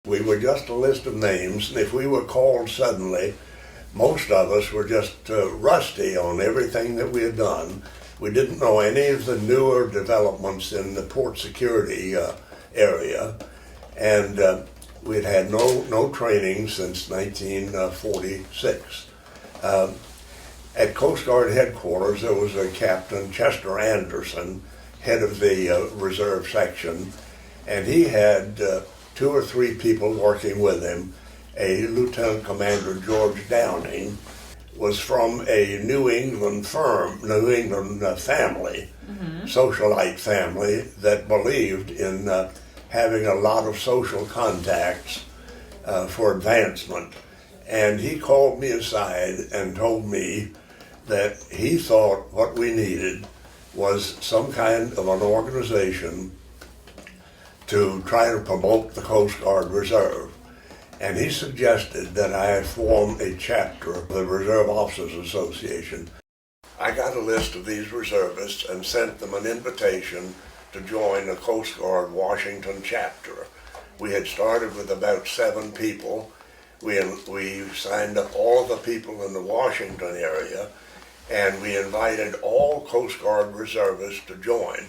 We were just a list of names, and if we were called suddenly, most of us were just rusty on everything that we had done. We didn't know any of the newer developments in the port security area, and we'd had no training since 1946. At Coast Guard headquarters, there was a Captain Chester Anderson, head of the reserve section, and he had 2 or 3 people working with him. A Lieutenant Commander George Downing was from a New England family, socialite family that believed in having a lot of social contacts for advancement. And he called me aside and told me that he thought what we needed was some kind of an organization to try to promote the Coast Guard Reserve. And he suggested that I form a chapter of the Reserve Officers Association. I got a list of these reservists and sent them an invitation to join the Coast Guard Washington chapter. We had started with about 7 people. We signed up all the people in the Washington area, and we invited all Coast Guard reservists to join.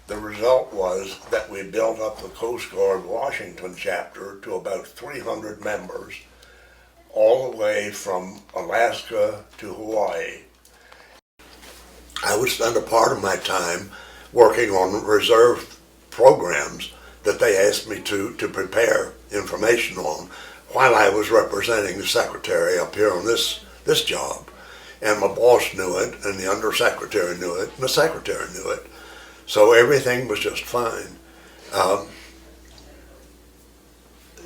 The result was that we built up the Coast Guard Washington chapter to about 300 members, all the way from Alaska to Hawaii. I would spend a part of my time working on reserve programs that they asked me to prepare information on while I was representing the secretary up here on this job. And my boss knew it, and the undersecretary knew it, and the secretary knew it. So everything was just fine.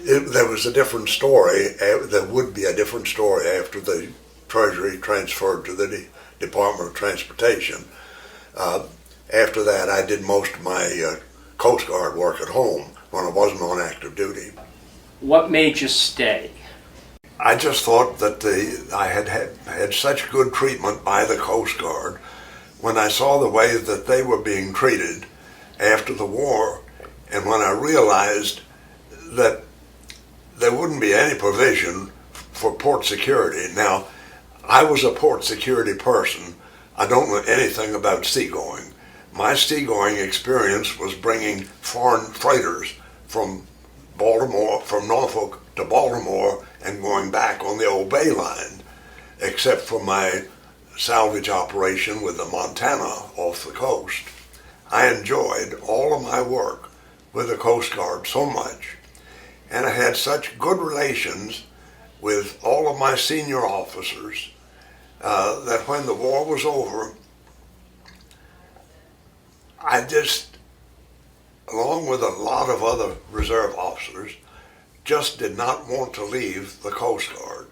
There was a different story. There would be a different story after the Treasury transferred to the Department of Transportation. After that, I did most of my Coast Guard work at home when I wasn't on active duty. What made you stay? I just thought that I had such good treatment by the Coast Guard. When I saw the way that they were being treated after the war, and when I realized that there wouldn't be any provision for port security. Now, I was a port security person. I don't know anything about seagoing. My seagoing experience was bringing foreign freighters from Norfolk to Baltimore and going back on the Old Bay line, except for my salvage operation with the Montana off the coast. I enjoyed all of my work with the Coast Guard so much, and I had such good relations with all of my senior officers that when the war was over, I just, along with a lot of other reserve officers, just did not want to leave the Coast Guard.